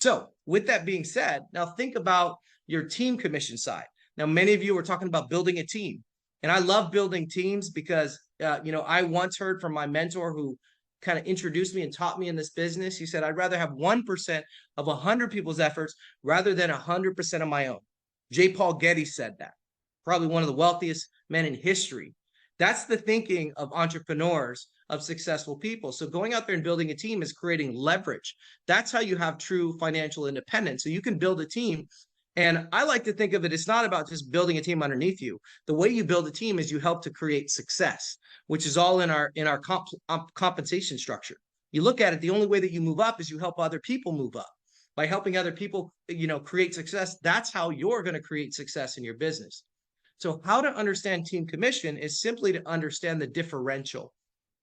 So with that being said, now think about your team commission side. Now, many of you are talking about building a team. And I love building teams because, I once heard from my mentor who kind of introduced me and taught me in this business. He said, I'd rather have 1% of 100 people's efforts rather than 100% of my own. J. Paul Getty said that, probably one of the wealthiest men in history. That's the thinking of entrepreneurs, of successful people. So going out there and building a team is creating leverage. That's how you have true financial independence. So you can build a team. And I like to think of it, it's not about just building a team underneath you. The way you build a team is you help to create success, which is all in our compensation structure. You look at it, the only way that you move up is you help other people move up. By helping other people, create success, that's how you're going to create success in your business. So how to understand team commission is simply to understand the differential.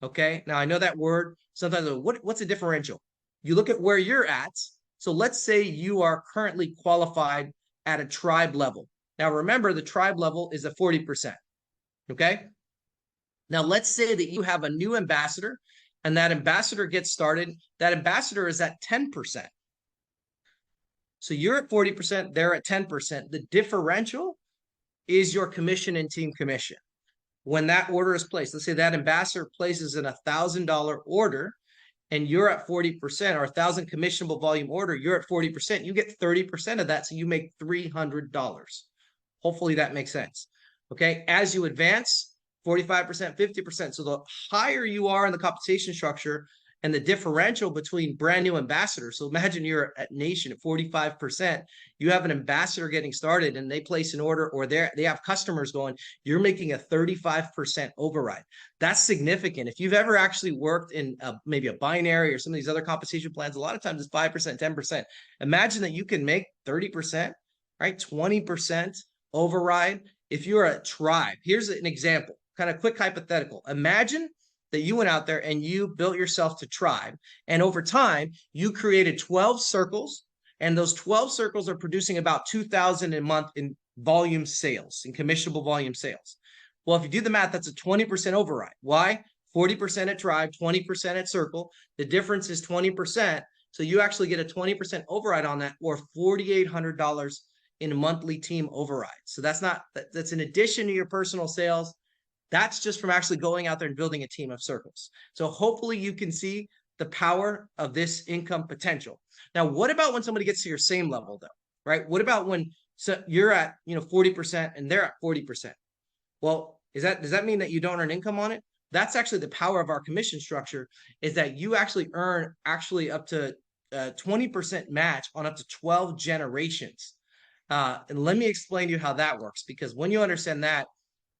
Okay. Now I know that word sometimes, what's a differential? You look at where you're at. So let's say you are currently qualified at a tribe level. Now remember, the tribe level is a 40%. Okay. Now let's say that you have a new ambassador and that ambassador gets started. That ambassador is at 10%. So you're at 40%, they're at 10%. The differential is your commission and team commission. When that order is placed, let's say that ambassador places an $1,000 order and you're at 40%, or 1,000 commissionable volume order, you're at 40%, you get 30% of that. So you make $300. Hopefully that makes sense. Okay. As you advance, 45%, 50%. So the higher you are in the compensation structure and the differential between brand new ambassadors. So imagine you're at Nation at 45%. You have an ambassador getting started and they place an order, or they have customers going, you're making a 35% override. That's significant. If you've ever actually worked in maybe a binary or some of these other compensation plans, a lot of times it's 5%, 10%. Imagine that you can make 30%, right? 20% override. If you're a tribe, here's an example, kind of quick hypothetical. Imagine that you went out there and you built yourself to tribe. And over time, you created 12 circles. And those 12 circles are producing about 2,000 a month in volume sales, in commissionable volume sales. Well, if you do the math, that's a 20% override. Why? 40% at tribe, 20% at circle. The difference is 20%. So you actually get a 20% override on that, or $4,800 in monthly team override. So that's in addition to your personal sales. That's just from actually going out there and building a team of circles. So hopefully you can see the power of this income potential. Now, what about when somebody gets to your same level though, right? What about when you're at 40% and they're at 40%? Well, does that mean that you don't earn income on it? That's actually the power of our commission structure, is that you actually earn up to 20% match on up to 12 generations. And let me explain to you how that works, because when you understand that,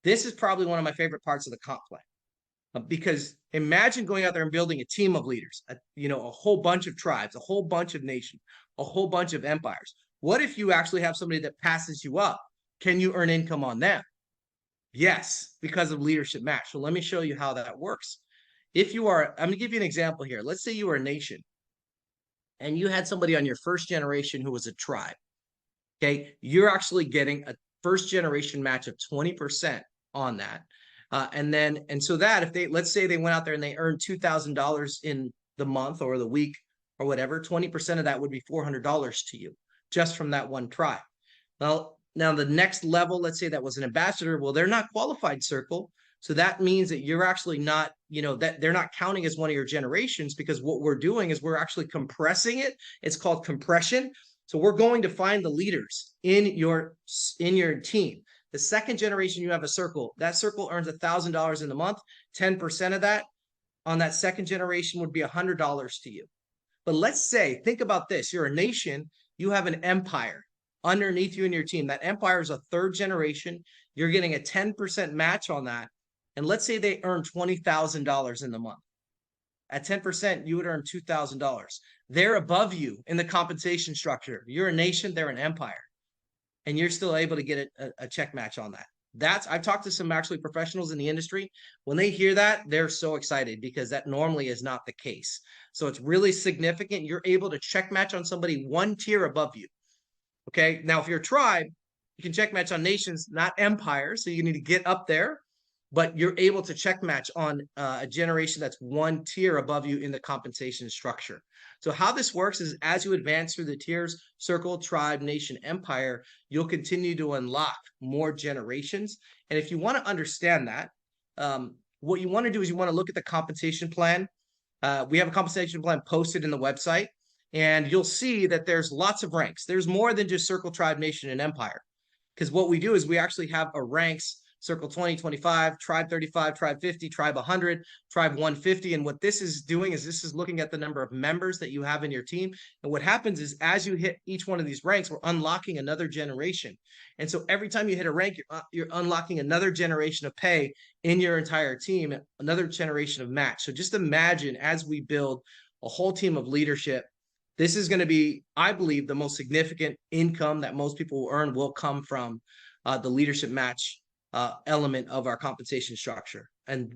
this is probably one of my favorite parts of the comp plan, because imagine going out there and building a team of leaders, a whole bunch of tribes, a whole bunch of nations, a whole bunch of empires. What if you actually have somebody that passes you up? Can you earn income on them? Yes, because of leadership match. So let me show you how that works. I'm going to give you an example here. Let's say you were a nation and you had somebody on your first generation who was a tribe. Okay. You're actually getting a first generation match of 20% on that. So that if let's say they went out there and they earned $2,000 in the month or the week or whatever, 20% of that would be $400 to you just from that one tribe. Now the next level, let's say that was an ambassador. Well, they're not qualified circle. So that means that you're actually not, that they're not counting as one of your generations, because what we're doing is we're actually compressing it. It's called compression. So we're going to find the leaders in your team. The second generation, you have a circle. That circle earns $1,000 in the month. 10% of that on that second generation would be $100 to you. But let's say, think about this. You're a nation. You have an empire underneath you in your team. That empire is a third generation. You're getting a 10% match on that. And let's say they earn $20,000 in the month. At 10%, you would earn $2,000. They're above you in the compensation structure. You're a nation, they're an empire. And you're still able to get a check match on that. I've talked to some actually professionals in the industry. When they hear that, they're so excited, because that normally is not the case. So it's really significant. You're able to check match on somebody one tier above you. Okay. Now, if you're a tribe, you can check match on nations, not empires. So you need to get up there. but you're able to check match on a generation that's one tier above you in the compensation structure. So how this works is as you advance through the tiers, circle, tribe, nation, empire, you'll continue to unlock more generations. And if you want to understand that, what you want to do is you want to look at the compensation plan. We have a compensation plan posted in the website, and you'll see that there's lots of ranks. There's more than just circle, tribe, nation, and empire. Because what we do is we actually have a ranks circle 20, 25, tribe 35, tribe 50, tribe 100, tribe 150. And what this is doing is this is looking at the number of members that you have in your team. And what happens is as you hit each one of these ranks, we're unlocking another generation. And so every time you hit a rank, you're unlocking another generation of pay in your entire team, another generation of match. So just imagine as we build a whole team of leadership, this is going to be, I believe, the most significant income that most people will earn will come from the leadership match element of our compensation structure. And